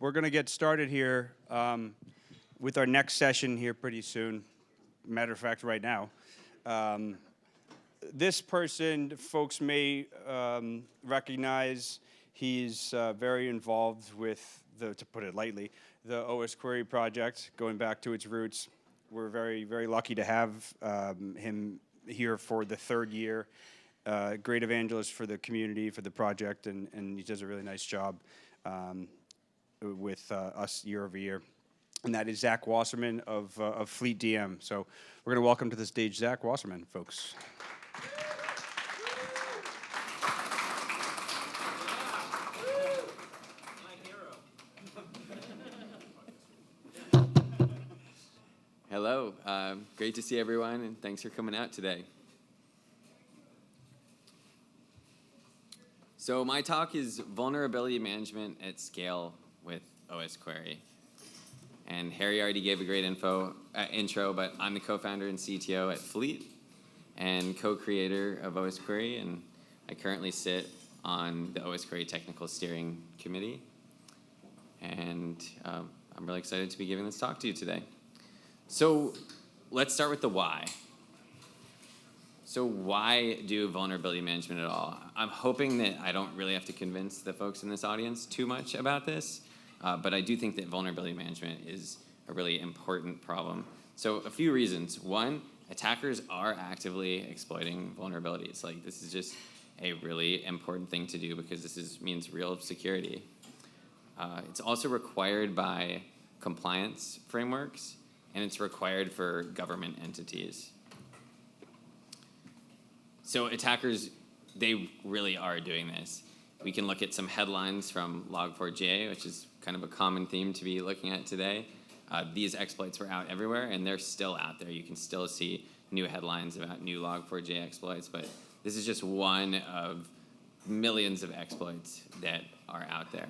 we're going to get started here with our next session here pretty soon. Matter of fact, right now. This person, folks may recognize. He's very involved with to put it lightly, the Osquery project, going back to its roots. We're very, very lucky to have him here for the third year. Great evangelist for the community, for the project, and he does a really nice job with us year over year. And that is Zach Wasserman of Fleet DM. So we're going to welcome to the stage Zach Wasserman, folks. Hello, great to see everyone, and thanks for coming out today. So my talk is vulnerability management at scale with Osquery. And Harry already gave a great intro, but I'm the co-founder and CTO at Fleet and co-creator of Osquery, and I currently sit on the Osquery Technical Steering Committee. And I'm really excited to be giving this talk to you today. So let's start with the why. So why do vulnerability management at all? I'm hoping that I don't really have to convince the folks in this audience too much about this, but I do think that vulnerability management is a really important problem. So a few reasons. One, attackers are actively exploiting vulnerabilities. Like, this is just a really important thing to do because this means real security. It's also required by compliance frameworks, and it's required for government entities. So attackers, they really are doing this. We can look at some headlines from Log4j, which is kind of a common theme to be looking at today. These exploits were out everywhere, and they're still out there. You can still see new headlines about new Log4j exploits, but this is just one of millions of exploits that are out there.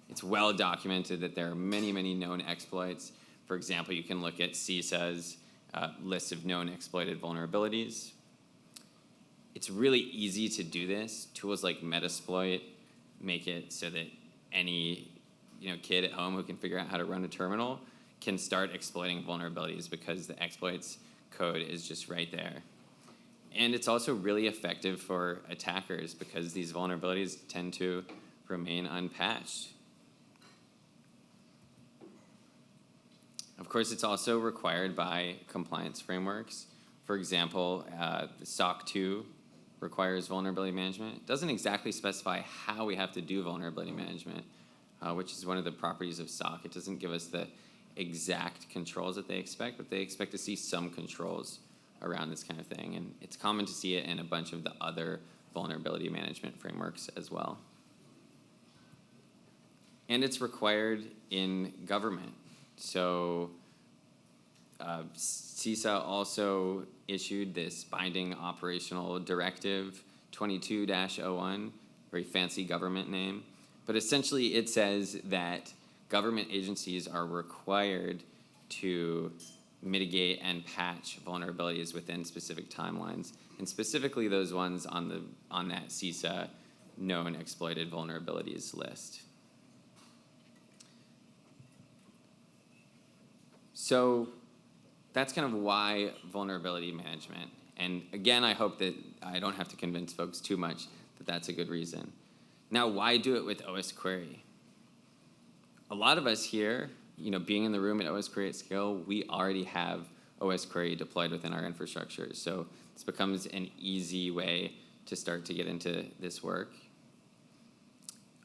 It's well documented that there are many, many known exploits. For example, you can look at CISA's list of known exploited vulnerabilities. It's really easy to do this. Tools like Metasploit make it so that any kid at home who can figure out how to run a terminal can start exploiting vulnerabilities because the exploits code is just right there. And it's also really effective for attackers because these vulnerabilities tend to remain unpatched. Of course, it's also required by compliance frameworks. For example, the SOC 2 requires vulnerability management. It doesn't exactly specify how we have to do vulnerability management, which is one of the properties of SOC. It doesn't give us the exact controls that they expect, but they expect to see some controls around this kind of thing. And it's common to see it in a bunch of the other vulnerability management frameworks as well. And it's required in government. So CISA also issued this binding operational directive 22-01, very fancy government name. But essentially it says that government agencies are required to mitigate and patch vulnerabilities within specific timelines, and specifically those ones on that CISA known exploited vulnerabilities list. So that's kind of why vulnerability management. And again, I hope that I don't have to convince folks too much that that's a good reason. Now, why do it with Osquery? A lot of us here, being in the room at Osquery at scale, we already have Osquery deployed within our infrastructure. So this becomes an easy way to start to get into this work.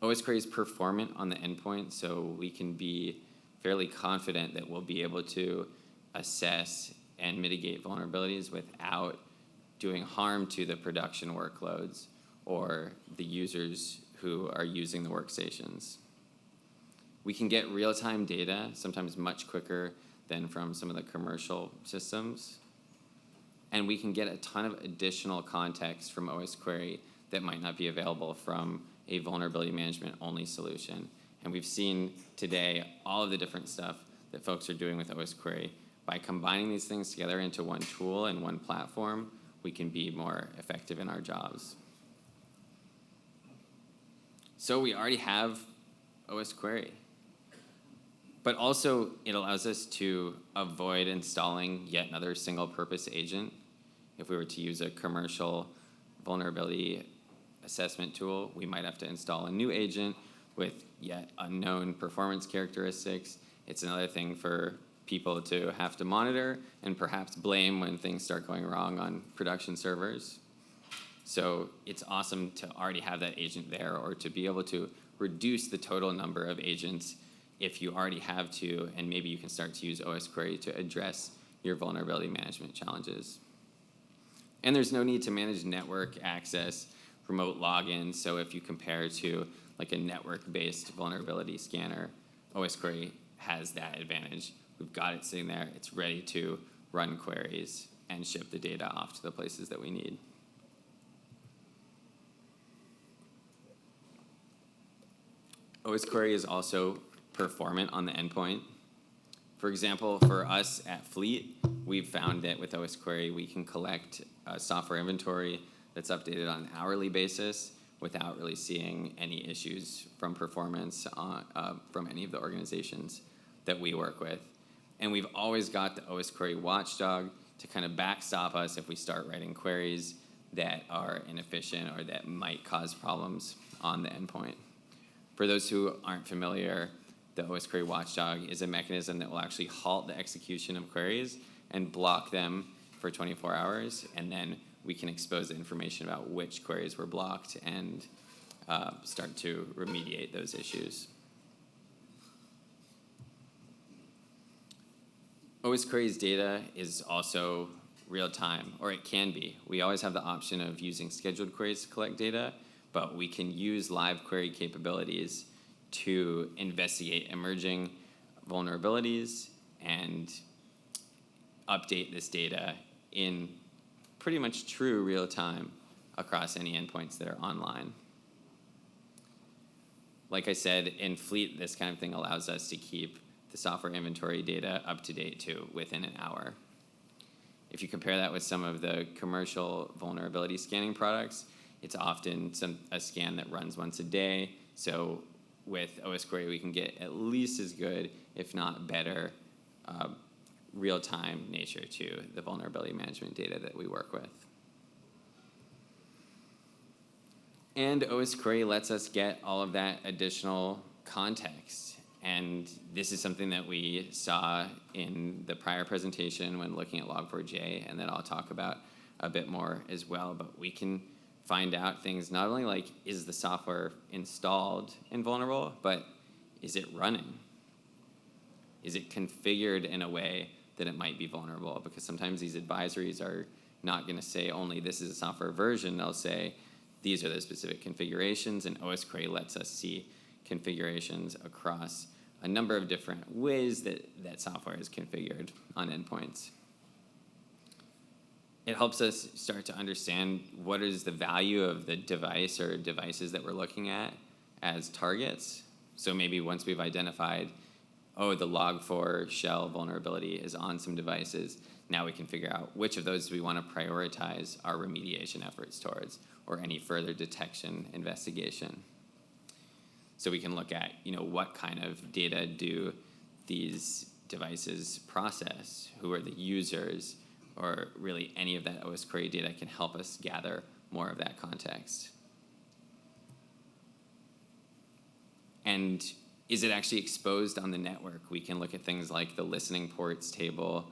Osquery is performant on the endpoint, so we can be fairly confident that we'll be able to assess and mitigate vulnerabilities without doing harm to the production workloads or the users who are using the workstations. We can get real-time data, sometimes much quicker than from some of the commercial systems. And we can get a ton of additional context from Osquery that might not be available from a vulnerability management only solution. And we've seen today all of the different stuff that folks are doing with Osquery. By combining these things together into one tool and one platform, we can be more effective in our jobs. So we already have Osquery. But also, it allows us to avoid installing yet another single-purpose agent. If we were to use a commercial vulnerability assessment tool, we might have to install a new agent with yet unknown performance characteristics. It's another thing for people to have to monitor and perhaps blame when things start going wrong on production servers. So it's awesome to already have that agent there, or to be able to reduce the total number of agents if you already have to, and maybe you can start to use Osquery to address your vulnerability management challenges. And there's no need to manage network access, remote login. So if you compare to like a network-based vulnerability scanner, Osquery has that advantage. We've got it sitting there. It's ready to run queries and ship the data off to the places that we need. Osquery is also performant on the endpoint. For example, for us at Fleet, we've found that with Osquery, we can collect a software inventory that's updated on an hourly basis without really seeing any issues from performance from any of the organizations that we work with. And we've always got the Osquery watchdog to kind of backstop us if we start writing queries that are inefficient or that might cause problems on the endpoint. For those who aren't familiar, the Osquery watchdog is a mechanism that will actually halt the execution of queries and block them for 24 hours, and then we can expose the information about which queries were blocked and start to remediate those issues. Osquery's data is also real-time, or it can be. We always have the option of using scheduled queries to collect data, but we can use live query capabilities to investigate emerging vulnerabilities and update this data in pretty much true real time across any endpoints that are online. Like I said, in Fleet, this kind of thing allows us to keep the software inventory data up to date too within an hour. If you compare that with some of the commercial vulnerability scanning products, it's often a scan that runs once a day. So with Osquery, we can get at least as good, if not better, real-time nature to the vulnerability management data that we work with. And Osquery lets us get all of that additional context. And this is something that we saw in the prior presentation when looking at Log4j, and that I'll talk about a bit more as well. But we can find out things not only like, is the software installed and vulnerable, but is it running? Is it configured in a way that it might be vulnerable? Because sometimes these advisories are not going to say only this is a software version. They'll say these are the specific configurations, and Osquery lets us see configurations across a number of different ways that software is configured on endpoints. It helps us start to understand what is the value of the device or devices that we're looking at as targets. So maybe once we've identified, oh, the log4 shell vulnerability is on some devices, now we can figure out which of those we want to prioritize our remediation efforts towards, or any further detection investigation. So we can look at, what kind of data do these devices process? Who are the users? Or really any of that Osquery data can help us gather more of that context. And is it actually exposed on the network? We can look at things like the listening ports table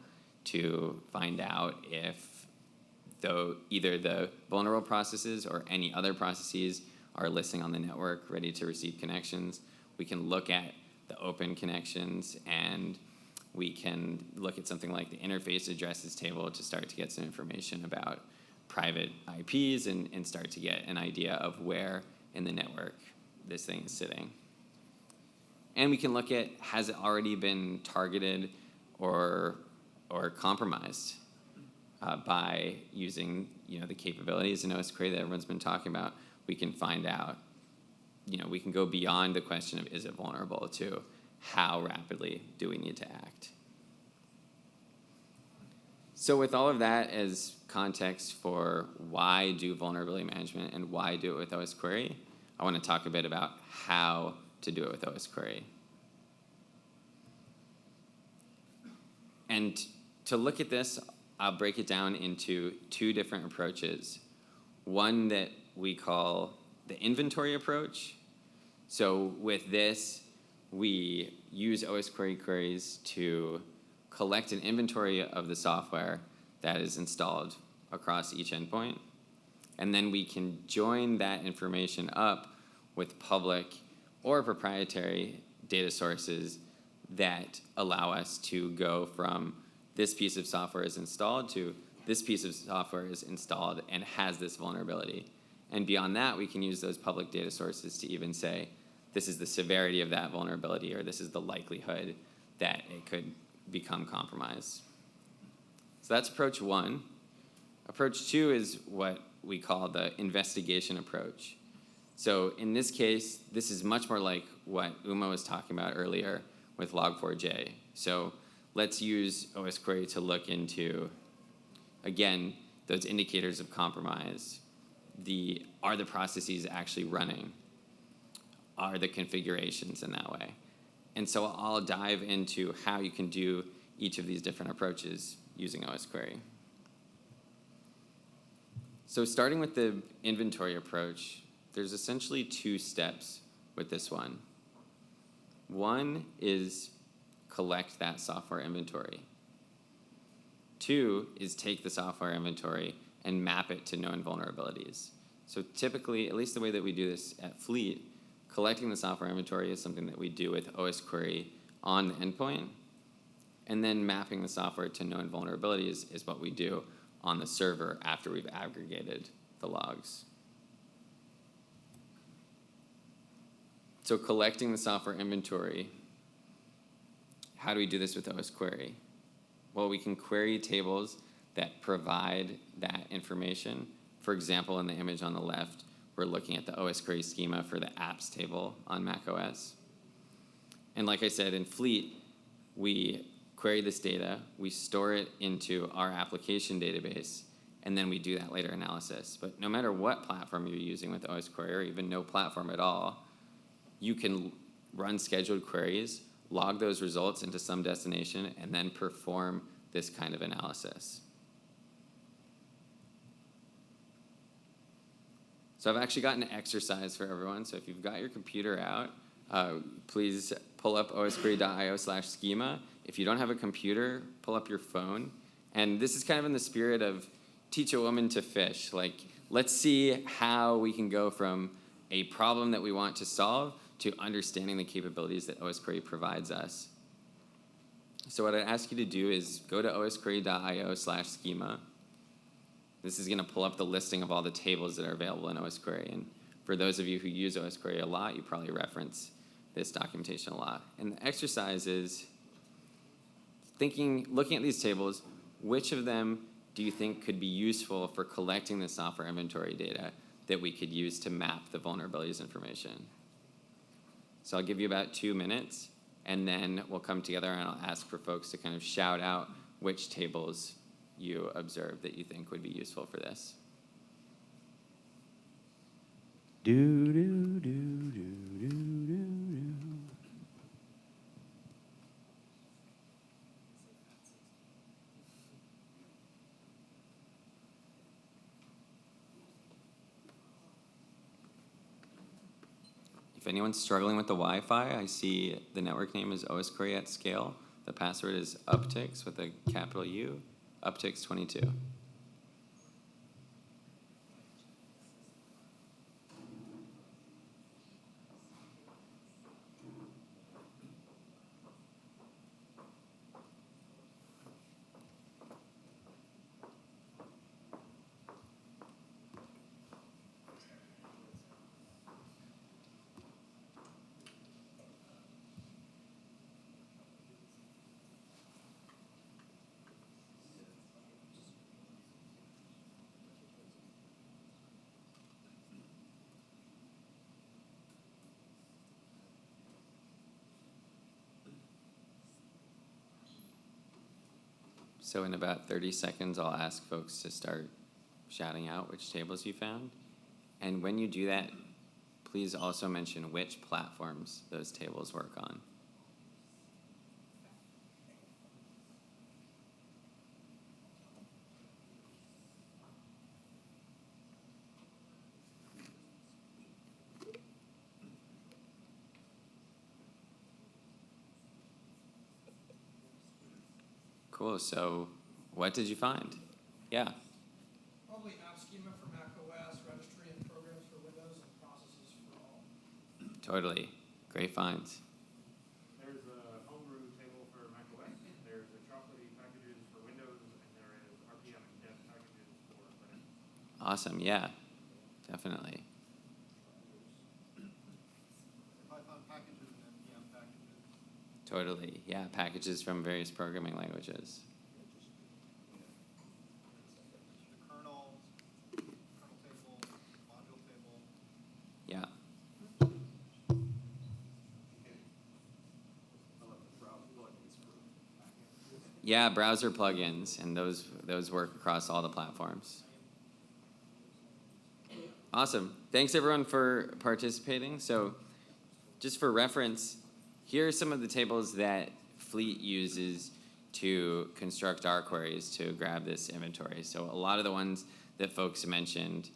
to find out if either the vulnerable processes or any other processes are listening on the network, ready to receive connections. We can look at the open connections, and we can look at something like the interface addresses table to start to get some information about private IPs and start to get an idea of where in the network this thing is sitting. And we can look at, has it already been targeted or compromised by using the capabilities in Osquery that everyone's been talking about. We can find out, we can go beyond the question of is it vulnerable to how rapidly do we need to act. So with all of that as context for why do vulnerability management and why do it with Osquery, I want to talk a bit about how to do it with Osquery. And to look at this, I'll break it down into two different approaches. One that we call the inventory approach. So with this, we use Osquery queries to collect an inventory of the software that is installed across each endpoint. And then we can join that information up with public or proprietary data sources that allow us to go from this piece of software is installed to this piece of software is installed and has this vulnerability. And beyond that, we can use those public data sources to even say, this is the severity of that vulnerability, or this is the likelihood that it could become compromised. So that's approach one. Approach two is what we call the investigation approach. So in this case, this is much more like what Uma was talking about earlier with Log4j. So let's use Osquery to look into, again, those indicators of compromise. Are the processes actually running? Are the configurations in that way? And so I'll dive into how you can do each of these different approaches using Osquery. So starting with the inventory approach, there's essentially two steps with this one. One is collect that software inventory. Two is take the software inventory and map it to known vulnerabilities. So typically, at least the way that we do this at Fleet, collecting the software inventory is something that we do with Osquery on the endpoint, and then mapping the software to known vulnerabilities is what we do on the server after we've aggregated the logs. So collecting the software inventory, how do we do this with Osquery? Well, we can query tables that provide that information. For example, in the image on the left, we're looking at the Osquery schema for the apps table on macOS. And like I said, in Fleet, we query this data, we store it into our application database, and then we do that later analysis. But no matter what platform you're using with Osquery, or even no platform at all, you can run scheduled queries, log those results into some destination, and then perform this kind of analysis. So I've actually got an exercise for everyone. So if you've got your computer out, please pull up osquery.io/schema. If you don't have a computer, pull up your phone. And this is kind of in the spirit of teach a woman to fish. Like, let's see how we can go from a problem that we want to solve to understanding the capabilities that Osquery provides us. So what I'd ask you to do is go to osquery.io/schema. This is going to pull up the listing of all the tables that are available in Osquery. And for those of you who use Osquery a lot, you probably reference this documentation a lot. And the exercise is looking at these tables, which of them do you think could be useful for collecting the software inventory data that we could use to map the vulnerabilities information? So I'll give you about 2 minutes, and then we'll come together and I'll ask for folks to kind of shout out which tables you observe that you think would be useful for this. If anyone's struggling with the Wi-Fi, I see the network name is Osquery at scale. The password is Uptycs with a capital U, Uptycs 22. So in about 30 seconds, I'll ask folks to start shouting out which tables you found. And when you do that, please also mention which platforms those tables work on. Cool. So what did you find? Yeah. Probably app schema for Mac OS, registry and programs for Windows, and processes for all. Totally. Great finds. There's a homebrew table for Mac OS. There's a chocolatey packages for Windows, and there is RPM and dev packages for Linux. Awesome. Yeah, definitely. Python packages and NPM packages. Totally. Yeah, packages from various programming languages. The kernel table, module table. Yeah. Yeah, browser plugins, and those work across all the platforms. Awesome. Thanks everyone for participating. So just for reference, here are some of the tables that Fleet uses to construct our queries to grab this inventory. So a lot of the ones that folks mentioned.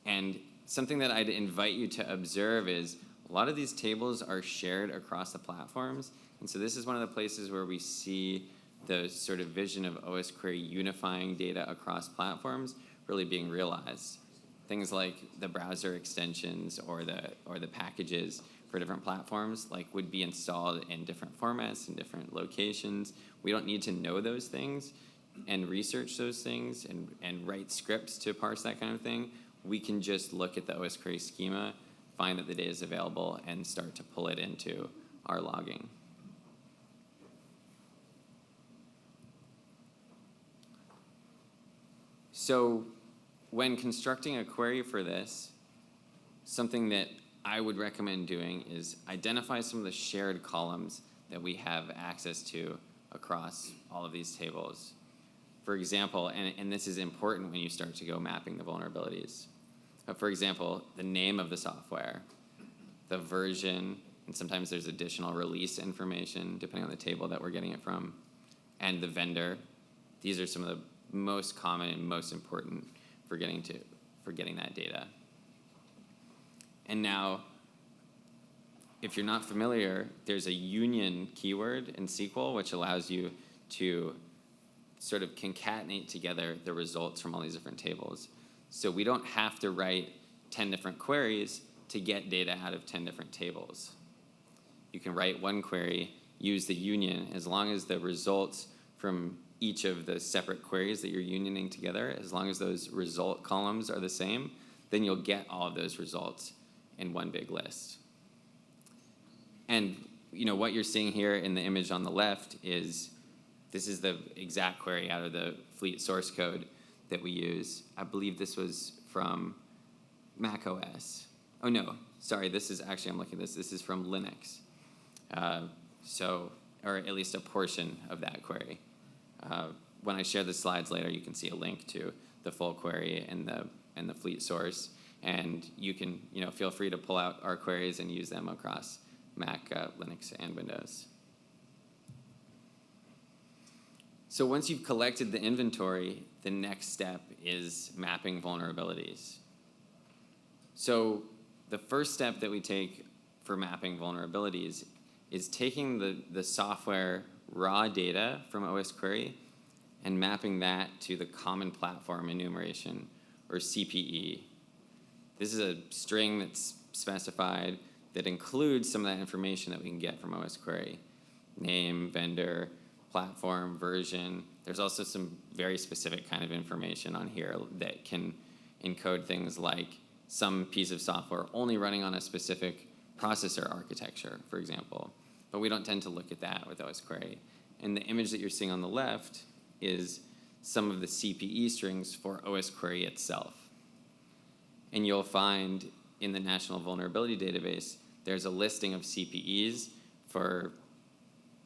And something that I'd invite you to observe is a lot of these tables are shared across the platforms. And so this is one of the places where we see the sort of vision of Osquery unifying data across platforms really being realized. Things like the browser extensions or the packages for different platforms would be installed in different formats and different locations. We don't need to know those things and research those things and write scripts to parse that kind of thing. We can just look at the Osquery schema, find that the data is available, and start to pull it into our logging. So when constructing a query for this, something that I would recommend doing is identify some of the shared columns that we have access to across all of these tables. For example, and this is important when you start to go mapping the vulnerabilities. For example, the name of the software, the version, and sometimes there's additional release information depending on the table that we're getting it from, and the vendor. These are some of the most common and most important for getting that data. And now, if you're not familiar, there's a union keyword in SQL which allows you to sort of concatenate together the results from all these different tables. So we don't have to write 10 different queries to get data out of 10 different tables. You can write one query, use the union, as long as the results from each of the separate queries that you're unioning together, as long as those result columns are the same, then you'll get all of those results in one big list. And what you're seeing here in the image on the left is this is the exact query out of the Fleet source code that we use. I believe this was from Mac OS. Oh no, sorry, this is actually, I'm looking at this. This is from Linux. Or at least a portion of that query. When I share the slides later, you can see a link to the full query and the Fleet source. And you can feel free to pull out our queries and use them across Mac, Linux, and Windows. So once you've collected the inventory, the next step is mapping vulnerabilities. So the first step that we take for mapping vulnerabilities is taking the software raw data from Osquery and mapping that to the Common Platform Enumeration, or CPE. This is a string that's specified that includes some of that information that we can get from Osquery. Name, vendor, platform, version. There's also some very specific kind of information on here that can encode things like some piece of software only running on a specific processor architecture, for example. But we don't tend to look at that with Osquery. And the image that you're seeing on the left is some of the CPE strings for Osquery itself. And you'll find in the National Vulnerability Database, there's a listing of CPEs for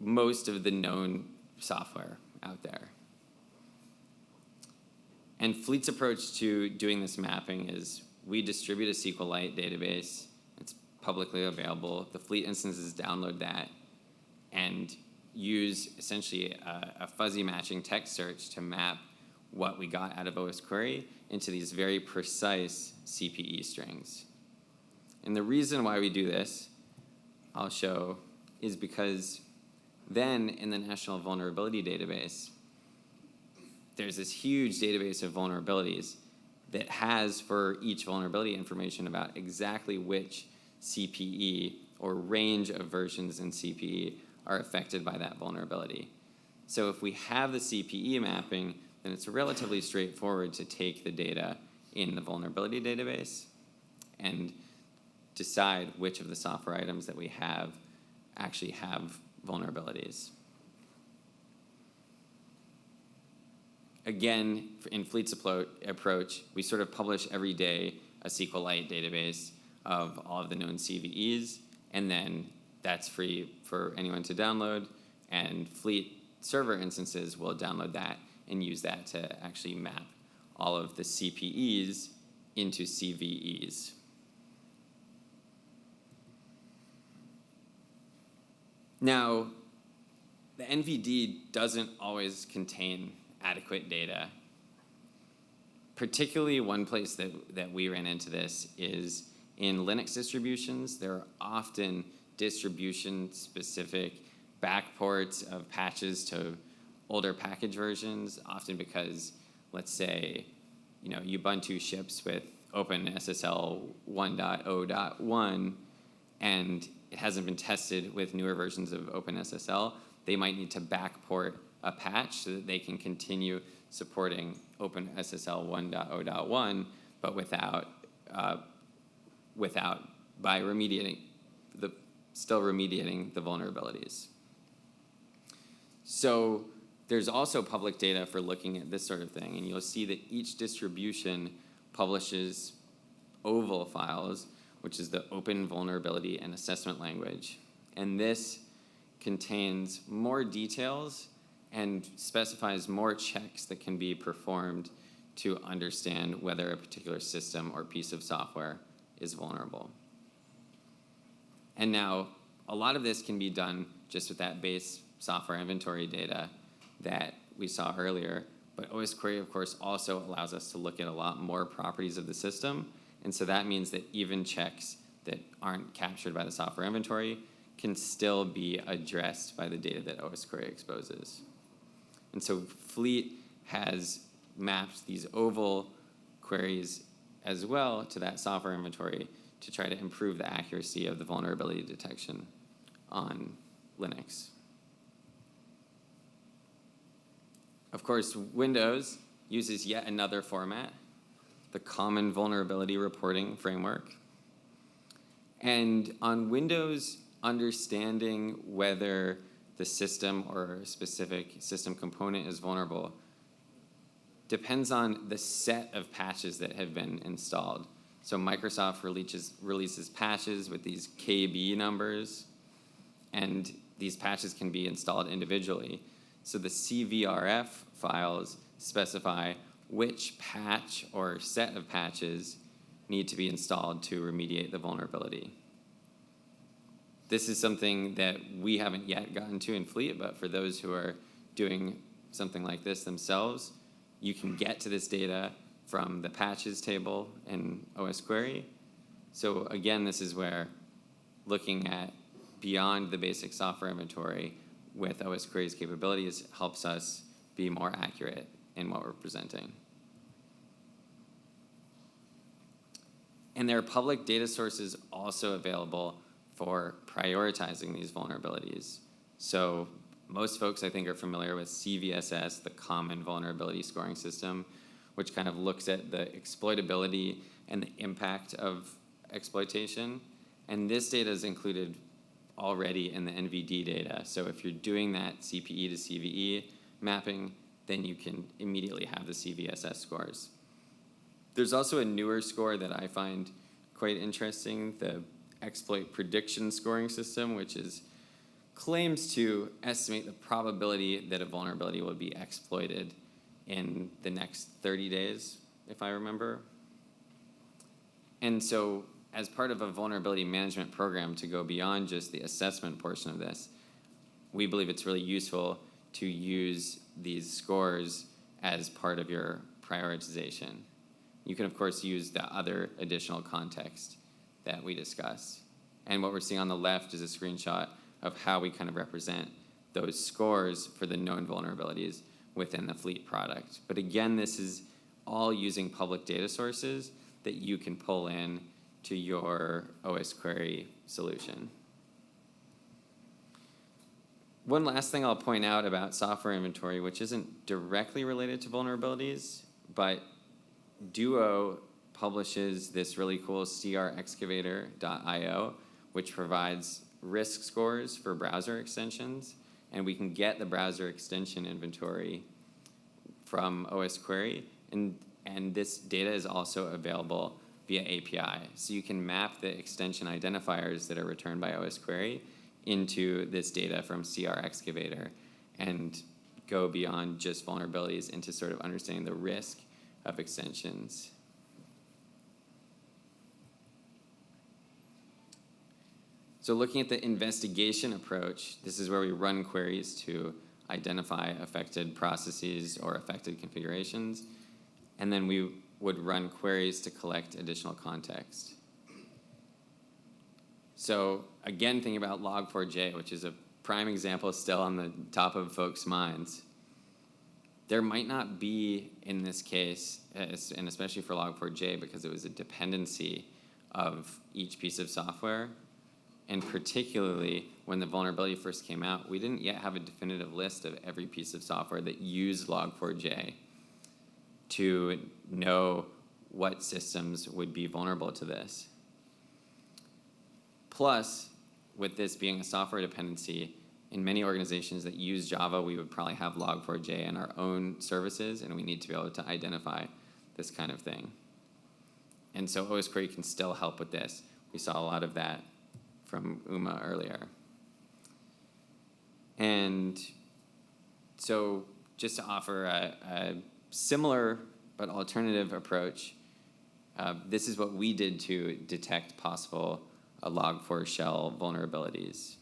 most of the known software out there. And Fleet's approach to doing this mapping is we distribute a SQLite database. It's publicly available. The Fleet instances download that and use essentially a fuzzy matching text search to map what we got out of Osquery into these very precise CPE strings. And the reason why we do this, I'll show, is because Then in the National Vulnerability Database, there's this huge database of vulnerabilities that has for each vulnerability information about exactly which CPE or range of versions in CPE are affected by that vulnerability. So if we have the CPE mapping, then it's relatively straightforward to take the data in the vulnerability database and decide which of the software items that we have actually have vulnerabilities. Again, in Fleet's approach, we sort of publish every day a SQLite database of all of the known CVEs, and then that's free for anyone to download, and Fleet server instances will download that and use that to actually map all of the CPEs into CVEs. Now, the NVD doesn't always contain adequate data. Particularly one place that we ran into this is in Linux distributions. There are often distribution-specific backports of patches to older package versions, often because, let's say, Ubuntu ships with OpenSSL 1.0.1, and it hasn't been tested with newer versions of OpenSSL. They might need to backport a patch so that they can continue supporting OpenSSL 1.0.1, but still remediating the vulnerabilities. So there's also public data for looking at this sort of thing, and you'll see that each distribution publishes OVAL files, which is the Open Vulnerability and Assessment Language. And this contains more details and specifies more checks that can be performed to understand whether a particular system or piece of software is vulnerable. And now, a lot of this can be done just with that base software inventory data that we saw earlier, but Osquery, of course, also allows us to look at a lot more properties of the system, and so that means that even checks that aren't captured by the software inventory can still be addressed by the data that Osquery exposes. And so Fleet has mapped these OVAL queries as well to that software inventory to try to improve the accuracy of the vulnerability detection on Linux. Of course, Windows uses yet another format, the Common Vulnerability Reporting Framework. And on Windows, understanding whether the system or a specific system component is vulnerable depends on the set of patches that have been installed. So Microsoft releases patches with these KB numbers, and these patches can be installed individually. So the CVRF files specify which patch or set of patches need to be installed to remediate the vulnerability. This is something that we haven't yet gotten to in Fleet, but for those who are doing something like this themselves, you can get to this data from the patches table in Osquery. So again, this is where looking at beyond the basic software inventory with Osquery's capabilities helps us be more accurate in what we're presenting. And there are public data sources also available for prioritizing these vulnerabilities. So most folks, I think, are familiar with CVSS, the Common Vulnerability Scoring System, which kind of looks at the exploitability and the impact of exploitation. And this data is included already in the NVD data. So if you're doing that CPE to CVE mapping, then you can immediately have the CVSS scores. There's also a newer score that I find quite interesting, the Exploit Prediction Scoring System, which claims to estimate the probability that a vulnerability will be exploited in the next 30 days, if I remember. And so as part of a vulnerability management program to go beyond just the assessment portion of this, we believe it's really useful to use these scores as part of your prioritization. You can, of course, use the other additional context that we discussed. And what we're seeing on the left is a screenshot of how we kind of represent those scores for the known vulnerabilities within the Fleet product. But again, this is all using public data sources that you can pull in to your Osquery solution. One last thing I'll point out about software inventory, which isn't directly related to vulnerabilities, but Duo publishes this really cool crexcavator.io, which provides risk scores for browser extensions, and we can get the browser extension inventory from Osquery, and this data is also available via API. So you can map the extension identifiers that are returned by Osquery into this data from crexcavator and go beyond just vulnerabilities into sort of understanding the risk of extensions. So looking at the investigation approach, this is where we run queries to identify affected processes or affected configurations, and then we would run queries to collect additional context. So again, thinking about log4j, which is a prime example still on the top of folks' minds, there might not be, in this case, and especially for log4j, because it was a dependency of each piece of software, and particularly when the vulnerability first came out, we didn't yet have a definitive list of every piece of software that used log4j to know what systems would be vulnerable to this. Plus, with this being a software dependency, in many organizations that use Java, we would probably have log4j in our own services, and we need to be able to identify this kind of thing. And so Osquery can still help with this. We saw a lot of that from Uma earlier. And so just to offer a similar but alternative approach, this is what we did to detect possible log4 shell vulnerabilities.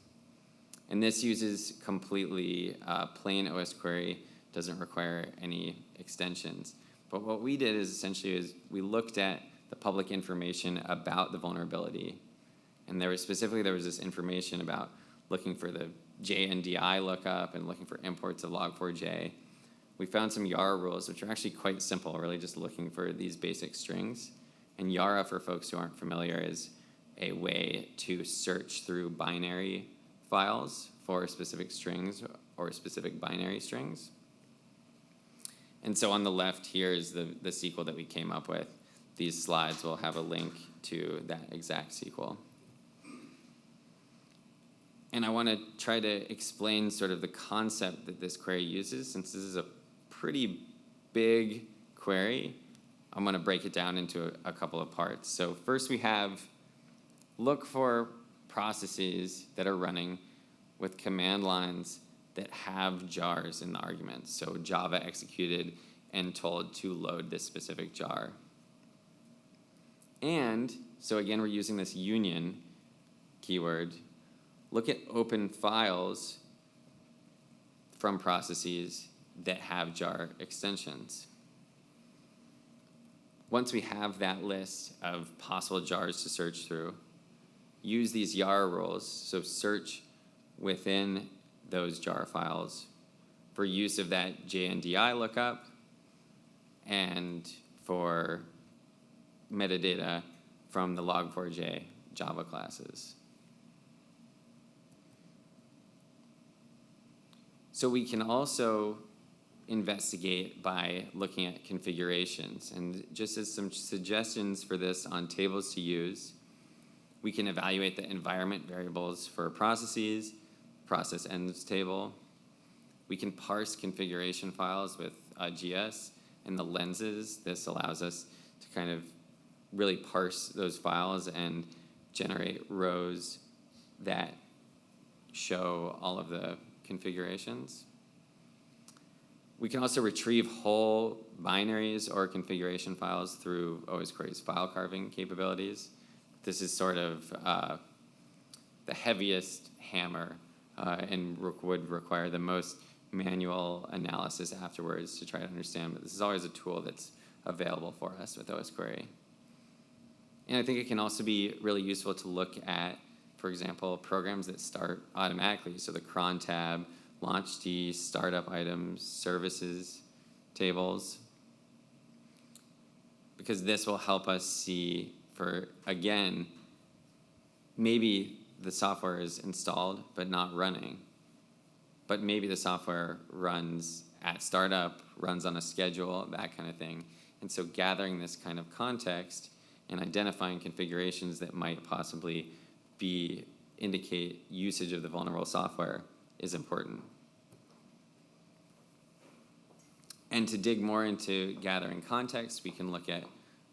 And this uses completely plain Osquery, doesn't require any extensions. But what we did is essentially we looked at the public information about the vulnerability. And there was this information about looking for the JNDI lookup and looking for imports of log4j. We found some Yara rules, which are actually quite simple, really just looking for these basic strings. And Yara, for folks who aren't familiar, is a way to search through binary files for specific strings or specific binary strings. And so on the left here is the SQL that we came up with. These slides will have a link to that exact SQL. And I want to try to explain sort of the concept that this query uses. Since this is a pretty big query, I'm going to break it down into a couple of parts. So first we have look for processes that are running with command lines that have jars in the arguments. So Java executed and told to load this specific jar. And so again, we're using this union keyword. Look at open files from processes that have jar extensions. Once we have that list of possible jars to search through, use these Yara rules, so search within those jar files for use of that JNDI lookup and for metadata from the log4j Java classes. So we can also investigate by looking at configurations. And just as some suggestions for this on tables to use, we can evaluate the environment variables for processes, process ends table. We can parse configuration files with GS and the lenses. This allows us to kind of really parse those files and generate rows that show all of the configurations. We can also retrieve whole binaries or configuration files through Osquery's file carving capabilities. This is sort of the heaviest hammer and would require the most manual analysis afterwards to try to understand, but this is always a tool that's available for us with Osquery. And I think it can also be really useful to look at, for example, programs that start automatically, so the cron tab, launch T, startup items, services tables, because this will help us see for, again, maybe the software is installed but not running, but maybe the software runs at startup, runs on a schedule, that kind of thing. And so gathering this kind of context and identifying configurations that might possibly indicate usage of the vulnerable software is important. And to dig more into gathering context, we can look at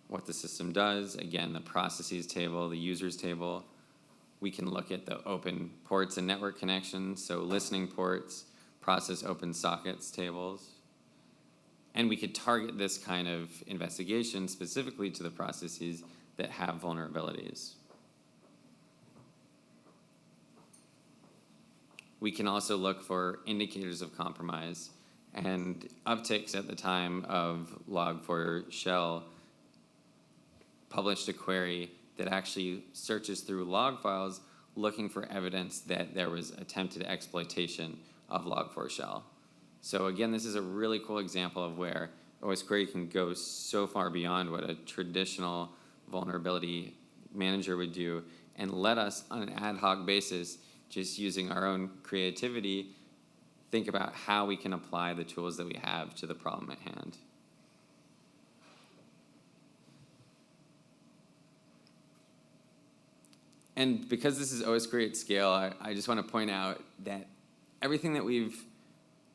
what the system does. Again, the processes table, the users table. We can look at the open ports and network connections, so listening ports, process open sockets tables. And we could target this kind of investigation specifically to the processes that have vulnerabilities. We can also look for indicators of compromise. And Uptycs at the time of Log4Shell published a query that actually searches through log files looking for evidence that there was attempted exploitation of Log4Shell. So again, this is a really cool example of where Osquery can go so far beyond what a traditional vulnerability manager would do and let us, on an ad hoc basis, just using our own creativity, think about how we can apply the tools that we have to the problem at hand. And because this is Osquery at scale, I just want to point out that everything that we've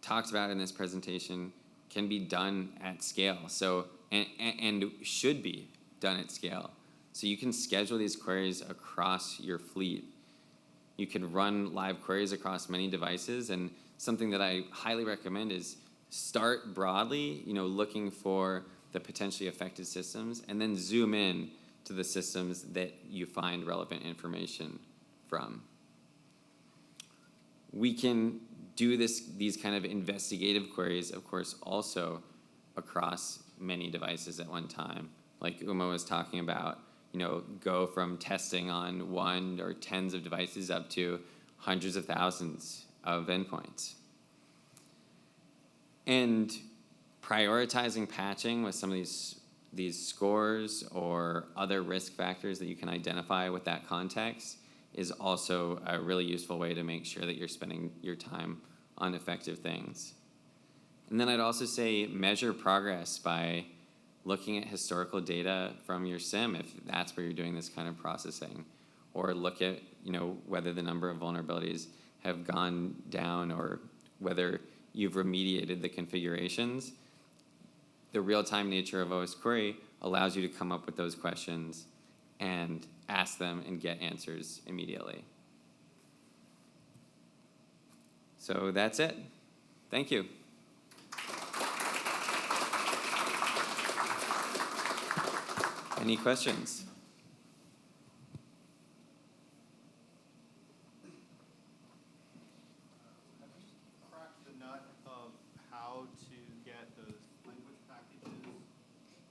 talked about in this presentation can be done at scale. So, and should be done at scale. So you can schedule these queries across your fleet. You can run live queries across many devices, and something that I highly recommend is start broadly, looking for the potentially affected systems, and then zoom in to the systems that you find relevant information from. We can do these kind of investigative queries, of course, also across many devices at one time. Like Uma was talking about, go from testing on one or tens of devices up to hundreds of thousands of endpoints. And prioritizing patching with some of these scores or other risk factors that you can identify with that context is also a really useful way to make sure that you're spending your time on effective things. And then I'd also say measure progress by looking at historical data from your SIM if that's where you're doing this kind of processing, or look at whether the number of vulnerabilities have gone down or whether you've remediated the configurations. The real-time nature of Osquery allows you to come up with those questions and ask them and get answers immediately. So that's it. Thank you. Any questions? Have you cracked the nut of how to get those language packages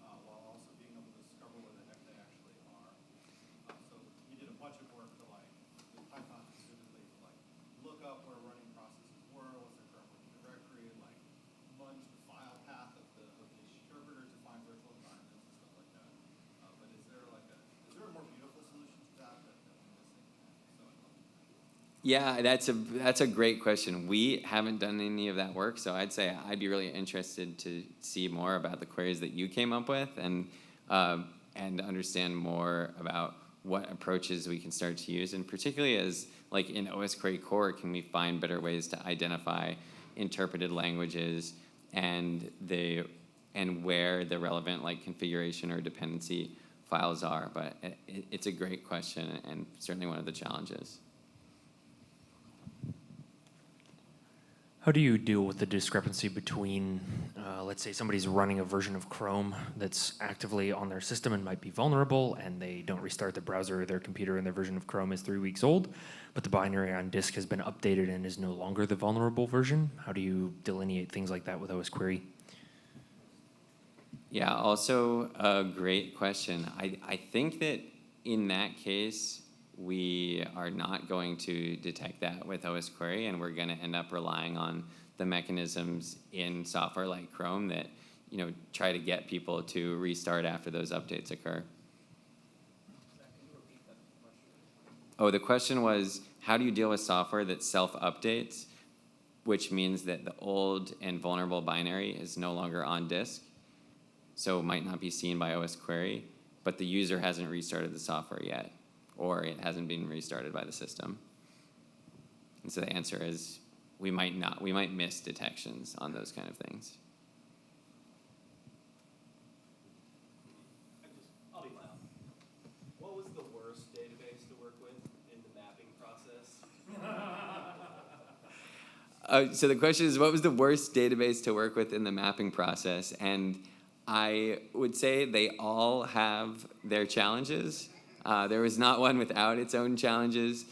while also being able to discover where the heck they actually are? So you did a bunch of work to with Python specifically to look up where running processes were, what's their current working directory, munge the file path of the interpreter to find virtual environments and stuff like that. But is there a more beautiful solution to that we're missing? So I'd love to. Yeah, that's a great question. We haven't done any of that work, so I'd say I'd be really interested to see more about the queries that you came up with and understand more about what approaches we can start to use, and particularly as in Osquery core, can we find better ways to identify interpreted languages and where the relevant configuration or dependency files are. But it's a great question and certainly one of the challenges. How do you deal with the discrepancy between, let's say somebody's running a version of Chrome that's actively on their system and might be vulnerable, and they don't restart the browser or their computer and their version of Chrome is 3 weeks old, but the binary on disk has been updated and is no longer the vulnerable version? How do you delineate things like that with Osquery? Yeah, also a great question. I think that in that case, we are not going to detect that with Osquery, and we're going to end up relying on the mechanisms in software like Chrome that, try to get people to restart after those updates occur. Oh, the question was, how do you deal with software that self-updates, which means that the old and vulnerable binary is no longer on disk, so it might not be seen by Osquery, but the user hasn't restarted the software yet, or it hasn't been restarted by the system. And so the answer is we might miss detections on those kind of things. I'll be loud. What was the worst database to work with in the mapping process? So the question is, what was the worst database to work with in the mapping process? And I would say they all have their challenges. There was not one without its own challenges.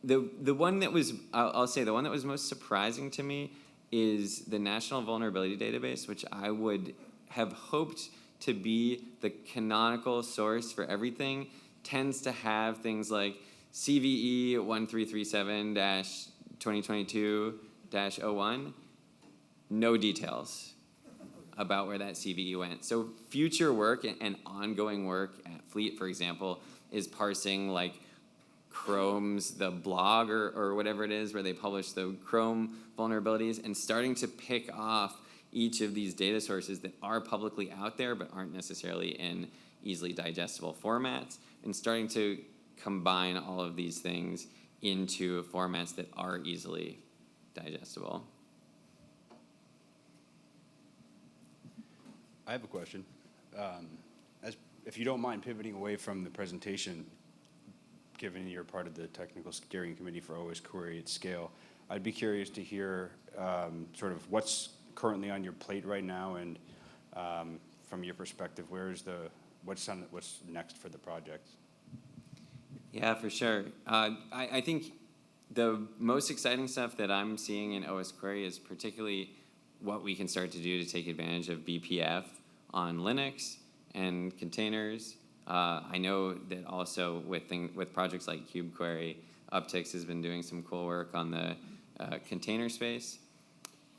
The one that was, I'll say, the one that was most surprising to me is the National Vulnerability Database, which I would have hoped to be the canonical source for everything, tends to have things like CVE 1337-2022-01, no details about where that CVE went. So future work and ongoing work at Fleet, for example, is parsing like Chrome's, the blog or whatever it is where they publish the Chrome vulnerabilities, and starting to pick off each of these data sources that are publicly out there but aren't necessarily in easily digestible formats, and starting to combine all of these things into formats that are easily digestible. I have a question. If you don't mind pivoting away from the presentation, given you're part of the technical steering committee for Osquery at scale, I'd be curious to hear sort of what's currently on your plate right now, and from your perspective, what's next for the project? Yeah, for sure. I think the most exciting stuff that I'm seeing in Osquery is particularly what we can start to do to take advantage of BPF on Linux and containers. I know that also with projects like KubeQuery, Uptycs has been doing some cool work on the container space.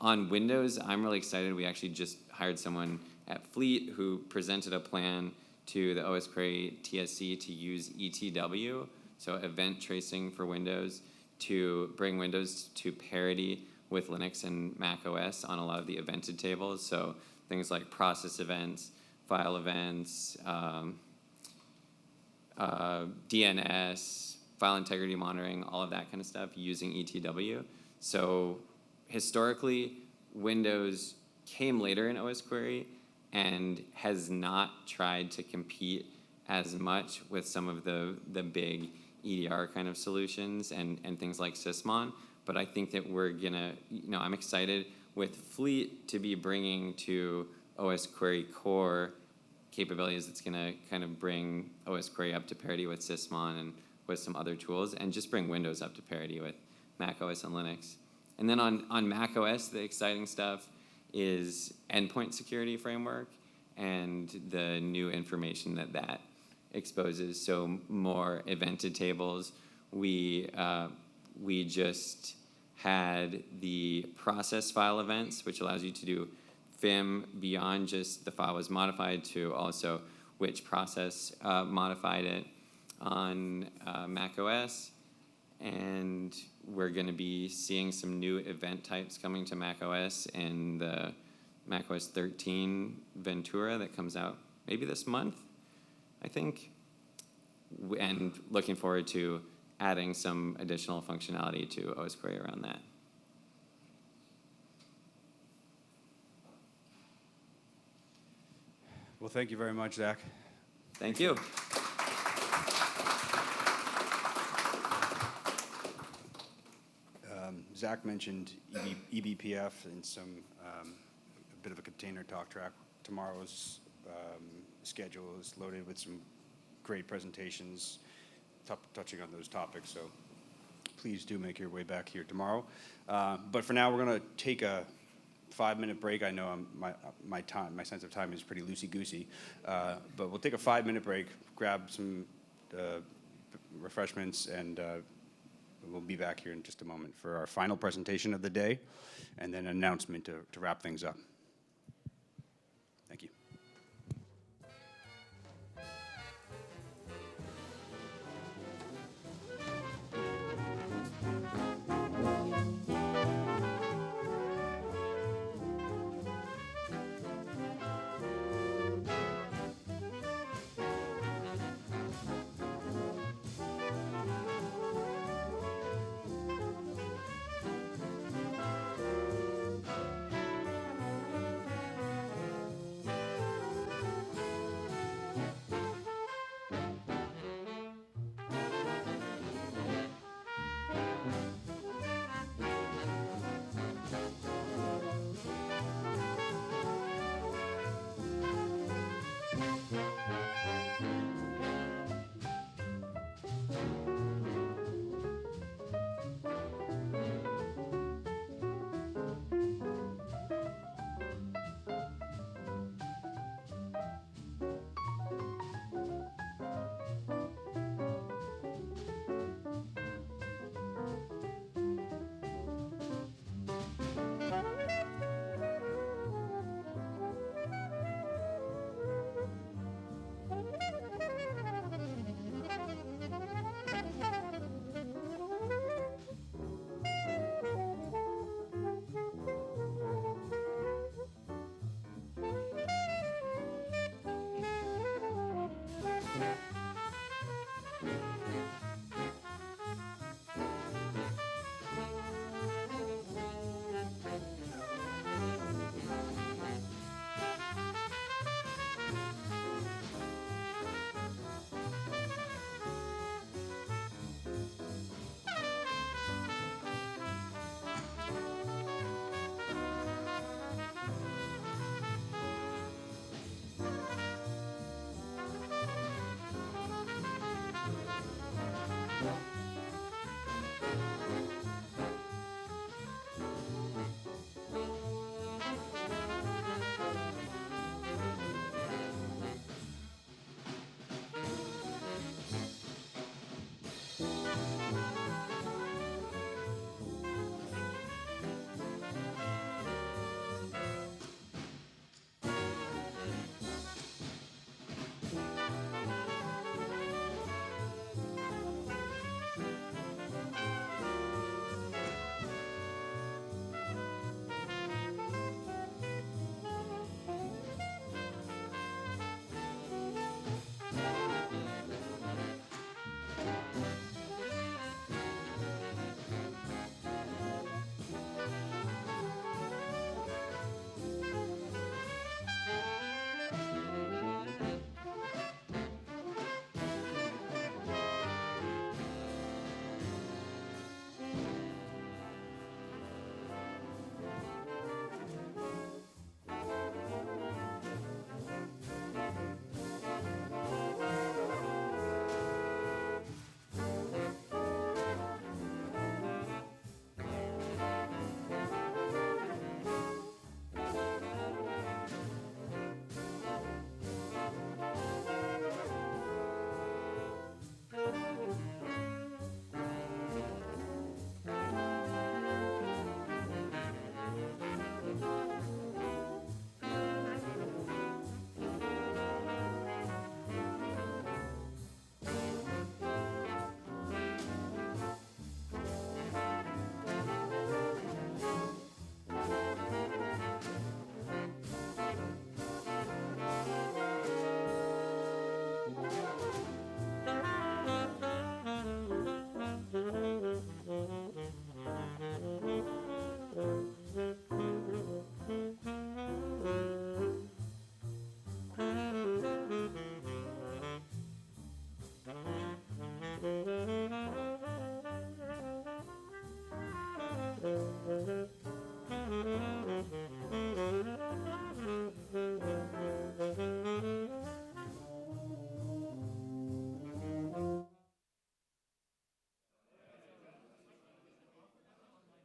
On Windows, I'm really excited. We actually just hired someone at Fleet who presented a plan to the Osquery TSC to use ETW, so event tracing for Windows, to bring Windows to parity with Linux and Mac OS on a lot of the evented tables. So things like process events, file events, DNS, file integrity monitoring, all of that kind of stuff using ETW. So historically, Windows came later in Osquery and has not tried to compete as much with some of the big EDR kind of solutions and things like Sysmon. But I think that we're gonna, I'm excited with Fleet to be bringing to Osquery core capabilities that's gonna kind of bring Osquery up to parity with Sysmon and with some other tools, and just bring Windows up to parity with Mac OS and Linux. And then on Mac OS, the exciting stuff is endpoint security framework and the new information that exposes. So more evented tables. We just had the process file events, which allows you to do FIM beyond just the file was modified to also which process modified it on Mac OS. And we're going to be seeing some new event types coming to Mac OS in the Mac OS 13 Ventura that comes out maybe this month, I think. And looking forward to adding some additional functionality to Osquery around that. Well, thank you very much, Zach. Thank you. Zach mentioned eBPF and a bit of a container talk track. Tomorrow's schedule is loaded with some great presentations touching on those topics, so please do make your way back here tomorrow. But for now, we're going to take a 5-minute break. I know my sense of time is pretty loosey-goosey, but we'll take a 5-minute break, grab some refreshments, and we'll be back here in just a moment for our final presentation of the day, and then an announcement to wrap things up. Thank you.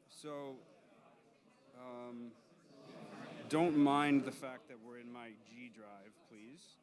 So, don't mind the fact that we're in my G drive, please.